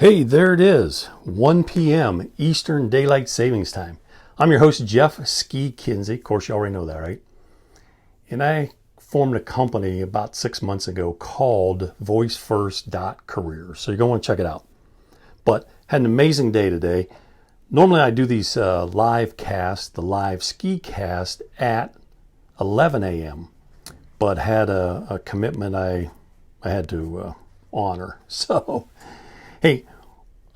Hey, there it is, 1 p.m. Eastern Daylight Savings Time. I'm your host, Jeff Ski Kinsey. Of course, you already know that, right? And I formed a company about 6 months ago called VoiceFirst.career. So you're going to want to check it out. But had an amazing day today. Normally I do these live casts, the LiveSKICAST at 11 a.m. But had a commitment I had to honor. So, hey,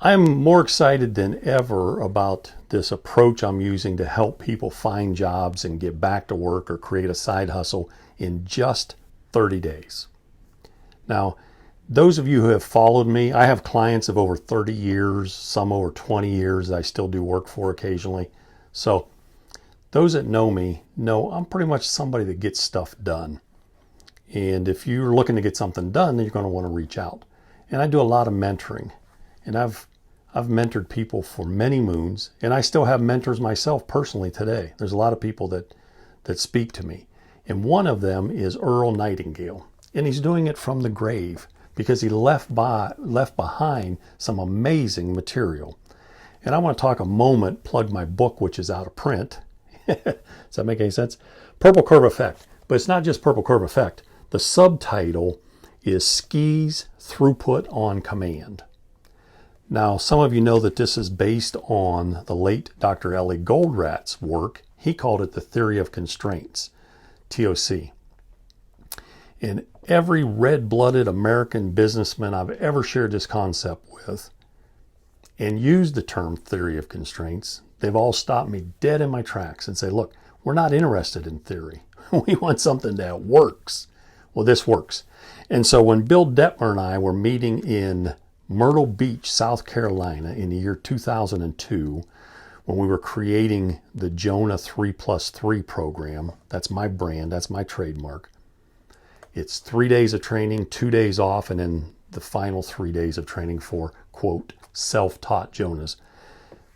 I'm more excited than ever about this approach I'm using to help people find jobs and get back to work or create a side hustle in just 30 days. Now, those of you who have followed me, I have clients of over 30 years, some over 20 years that I still do work for occasionally. So those that know me know I'm pretty much somebody that gets stuff done. And if you're looking to get something done, then you're going to want to reach out. And I do a lot of mentoring. And I've mentored people for many moons, and I still have mentors myself personally today. There's a lot of people that speak to me. And one of them is Earl Nightingale. And he's doing it from the grave because he left behind some amazing material. And I want to talk a moment, plug my book, which is out of print. Does that make any sense? Purple Curve Effect. But it's not just Purple Curve Effect. The subtitle is Ski's Throughput on Command. Now, some of you know that this is based on the late Dr. Ellie Goldrat's work. He called it the Theory of Constraints, TOC. And every red-blooded American businessman I've ever shared this concept with and used the term theory of constraints, they've all stopped me dead in my tracks and say, look, we're not interested in theory. We want something that works. Well, this works. And so when Bill Detmer and I were meeting in Myrtle Beach, South Carolina in the year 2002, when we were creating the Jonah 3+3 program, that's my brand, that's my trademark. It's 3 days of training, 2 days off, and then the final 3 days of training for, quote, self-taught Jonahs.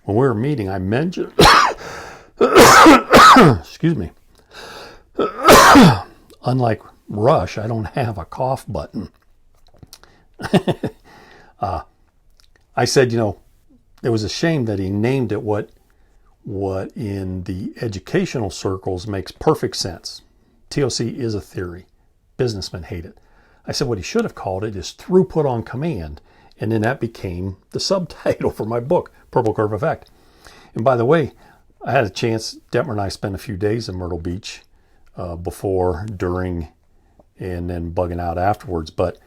When we were meeting, I mentioned, excuse me, unlike Rush, I don't have a cough button. I said, it was a shame that he named it what in the educational circles makes perfect sense. TOC is a theory. Businessmen hate it. I said what he should have called it is Throughput on Command. And then that became the subtitle for my book, Purple Curve Effect. And by the way, I had a chance, Detmer and I spent a few days in Myrtle Beach before, during, and then bugging out afterwards. But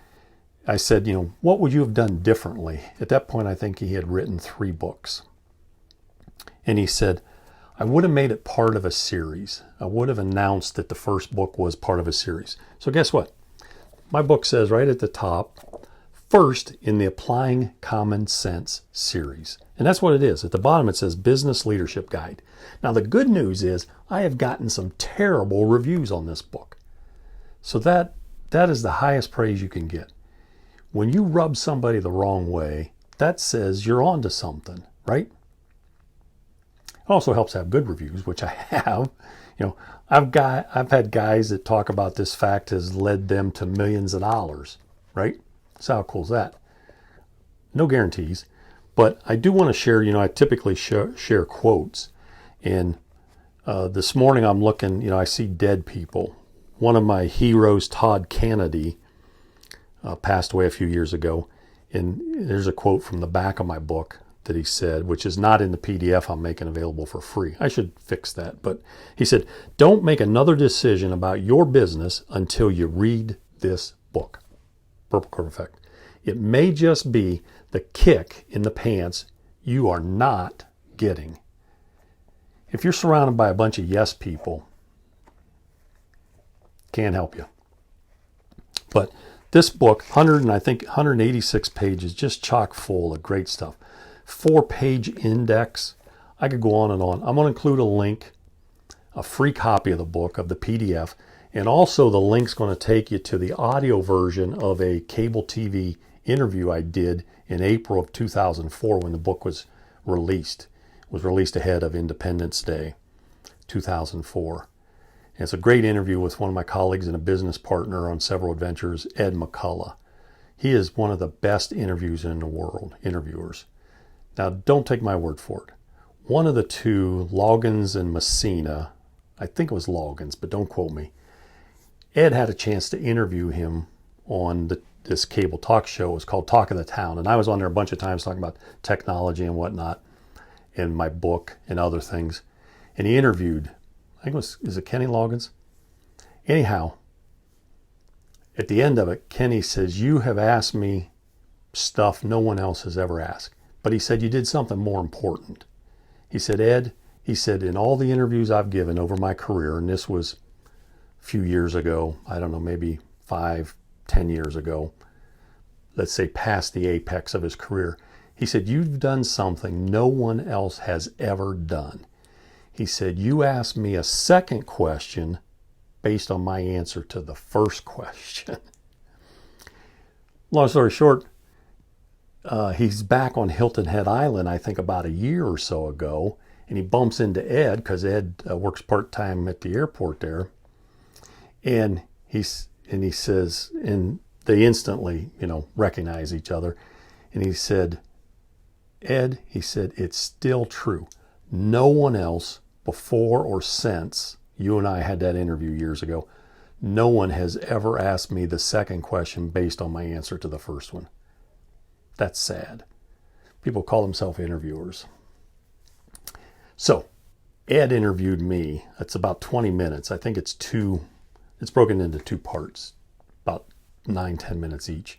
I said, what would you have done differently? At that point, I think he had written 3 books. And he said, I would have made it part of a series. I would have announced that the first book was part of a series. So guess what? My book says right at the top, first in the Applying Common Sense series. And that's what it is. At the bottom, it says Business Leadership Guide. Now, the good news is I have gotten some terrible reviews on this book. So that is the highest praise you can get. When you rub somebody the wrong way, that says you're onto something, right? It also helps to have good reviews, which I have. I've had guys that talk about this fact has led them to millions of dollars, right? So how cool is that? No guarantees, but I do want to share, I typically share quotes. And this morning I'm looking, I see dead people. One of my heroes, Todd Kennedy, passed away a few years ago. And there's a quote from the back of my book that he said, which is not in the PDF I'm making available for free. I should fix that. But he said, don't make another decision about your business until you read this book, Purple Curve Effect. It may just be the kick in the pants you are not getting. If you're surrounded by a bunch of yes people, can't help you. But this book, 186 pages, just chock full of great stuff. 4-page index. I could go on and on. I'm going to include a link, a free copy of the book, of the PDF, and also the link's going to take you to the audio version of a cable TV interview I did in April of 2004 when the book was released. It was released ahead of Independence Day, 2004. It's a great interview with one of my colleagues and a business partner on several adventures, Ed McCullough. He is one of the best interviewers in the world. Now, don't take my word for it. One of the two, Loggins and Messina, I think it was Loggins, but don't quote me. Ed had a chance to interview him on this cable talk show. It was called Talk of the Town. And I was on there a bunch of times talking about technology and whatnot, and my book and other things. And he interviewed, I think is it Kenny Loggins? Anyhow, at the end of it, Kenny says, you have asked me stuff no one else has ever asked. But he said, you did something more important. He said, Ed, he said, in all the interviews I've given over my career, and this was a few years ago, I don't know, maybe 5, 10 years ago, let's say past the apex of his career. He said, you've done something no one else has ever done. He said, you asked me a second question based on my answer to the first question. Long story short, he's back on Hilton Head Island, I think about a year or so ago, and he bumps into Ed because Ed works part-time at the airport there. And he says, and they instantly, recognize each other. And he said, Ed, he said, it's still true. No one else before or since you and I had that interview years ago, no one has ever asked me the second question based on my answer to the first one. That's sad. People call themselves interviewers. So, Ed interviewed me. It's about 20 minutes. I think it's broken into 2 parts, about 9-10 minutes each,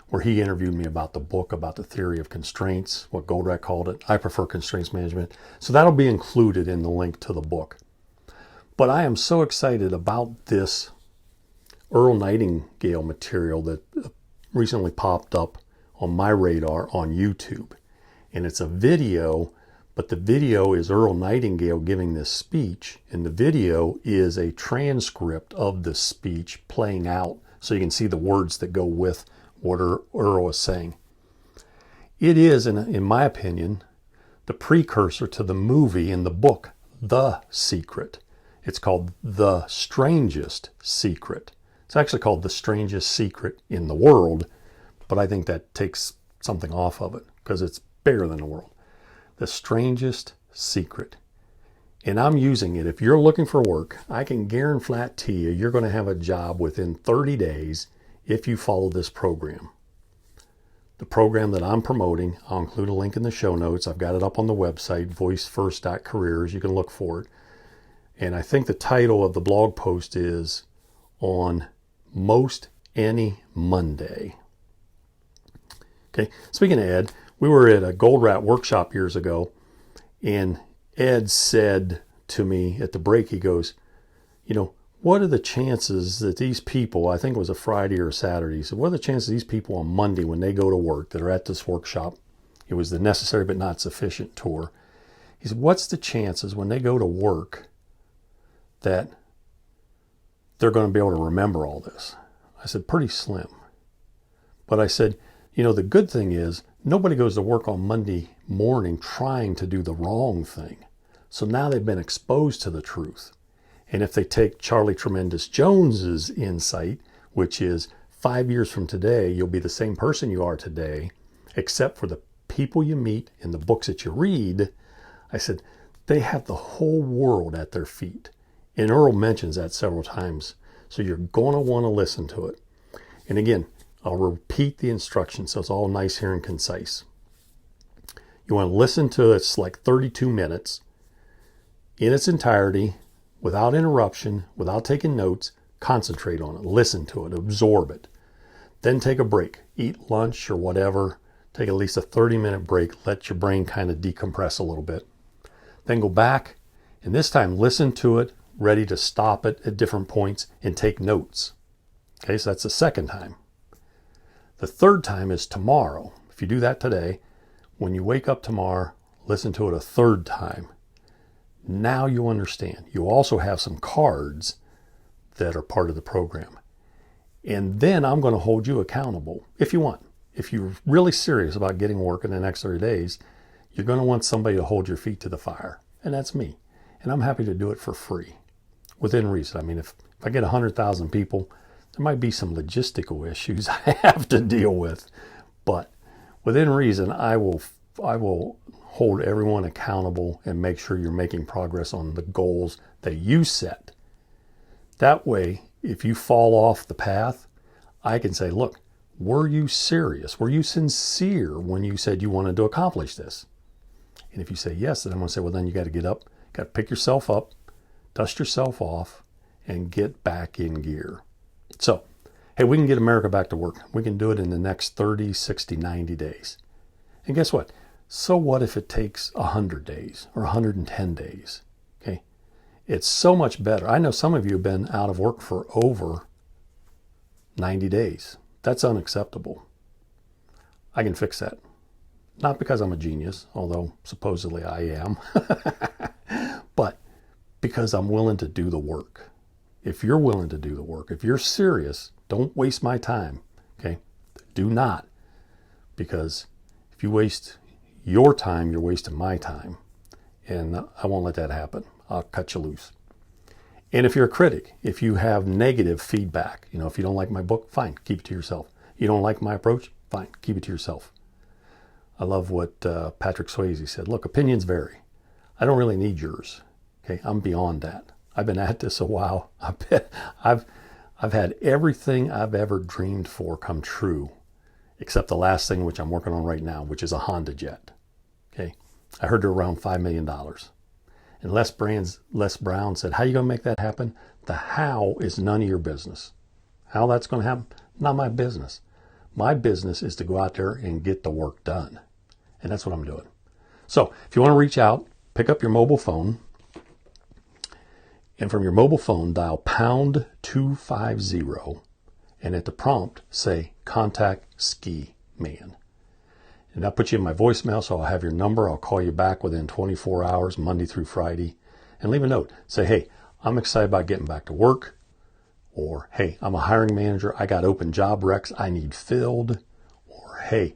where he interviewed me about the book, about the theory of constraints, what Goldratt called it. I prefer constraints management. So that'll be included in the link to the book. But I am so excited about this Earl Nightingale material that recently popped up on my radar on YouTube. And it's a video, but the video is Earl Nightingale giving this speech, and the video is a transcript of the speech playing out so you can see the words that go with what Earl is saying. It is, in my opinion, the precursor to the movie and the book, The Secret. It's called The Strangest Secret. It's actually called The Strangest Secret in the World, but I think that takes something off of it because it's bigger than the world. The Strangest Secret. And I'm using it. If you're looking for work, I can guarantee you, you're going to have a job within 30 days if you follow this program. The program that I'm promoting, I'll include a link in the show notes. I've got it up on the website, voicefirst.careers. You can look for it. And I think the title of the blog post is On Most Any Monday. Okay, speaking of Ed, we were at a Goldratt workshop years ago, and Ed said to me at the break, he goes, what are the chances that these people, I think it was a Friday or a Saturday, he said, what are the chances these people on Monday when they go to work that are at this workshop, it was the necessary but not sufficient tour, he said, what's the chances when they go to work that they're going to be able to remember all this? I said, pretty slim. But I said, the good thing is nobody goes to work on Monday morning trying to do the wrong thing. So now they've been exposed to the truth. And if they take Charlie Tremendous Jones's insight, which is 5 years from today, you'll be the same person you are today, except for the people you meet and the books that you read, I said, they have the whole world at their feet. And Earl mentions that several times. So you're going to want to listen to it. And again, I'll repeat the instructions so it's all nice here and concise. You want to listen to it. It's like 32 minutes in its entirety, without interruption, without taking notes. Concentrate on it. Listen to it. Absorb it. Then take a break. Eat lunch or whatever. Take at least a 30-minute break. Let your brain kind of decompress a little bit. Then go back, and this time listen to it, ready to stop it at different points and take notes. Okay, so that's the second time. The third time is tomorrow. If you do that today, when you wake up tomorrow, listen to it a third time. Now you understand. You also have some cards that are part of the program. And then I'm going to hold you accountable if you want. If you're really serious about getting work in the next 30 days, you're going to want somebody to hold your feet to the fire. And that's me. And I'm happy to do it for free, within reason. I mean, if I get 100,000 people, There might be some logistical issues I have to deal with, but within reason, I will hold everyone accountable and make sure you're making progress on the goals that you set. That way, if you fall off the path, I can say, look, were you serious? Were you sincere when you said you wanted to accomplish this? And if you say yes, then I'm going to say, well, then you got to get up, got to pick yourself up, dust yourself off, and get back in gear. So, hey, we can get America back to work. We can do it in the next 30, 60, 90 days. And guess what? So what if it takes 100 days or 110 days? Okay. It's so much better. I know some of you have been out of work for over 90 days. That's unacceptable. I can fix that. Not because I'm a genius, although supposedly I am, but because I'm willing to do the work. If you're willing to do the work, if you're serious, don't waste my time, okay? Do not, because if you waste your time, you're wasting my time, and I won't let that happen. I'll cut you loose. And if you're a critic, if you have negative feedback, if you don't like my book, fine, keep it to yourself. You don't like my approach, fine, keep it to yourself. I love what Patrick Swayze said. Look, opinions vary. I don't really need yours. Okay, I'm beyond that. I've been at this a while. I've had everything I've ever dreamed for come true, except the last thing which I'm working on right now, which is a Honda Jet. Okay, I heard they're around $5 million. And Les Brown said, how are you going to make that happen? The how is none of your business. How that's going to happen? Not my business. My business is to go out there and get the work done. And that's what I'm doing. So if you want to reach out, pick up your mobile phone. And from your mobile phone, dial pound 250. And at the prompt, say, contact Ski Man. And that puts you in my voicemail, so I'll have your number. I'll call you back within 24 hours, Monday through Friday. And leave a note. Say, hey, I'm excited about getting back to work. Or, hey, I'm a hiring manager. I got open job recs I need filled. Or, hey,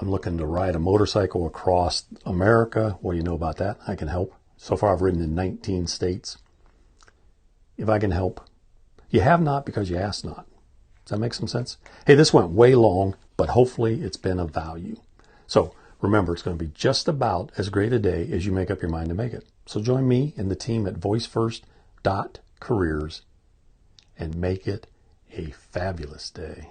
I'm looking to ride a motorcycle across America. What do you know about that? I can help. So far, I've ridden in 19 states. If I can help. You have not because you asked not. Does that make some sense? Hey, this went way long, but hopefully it's been of value. So remember, it's going to be just about as great a day as you make up your mind to make it. So join me and the team at VoiceFirst.careers and make it a fabulous day.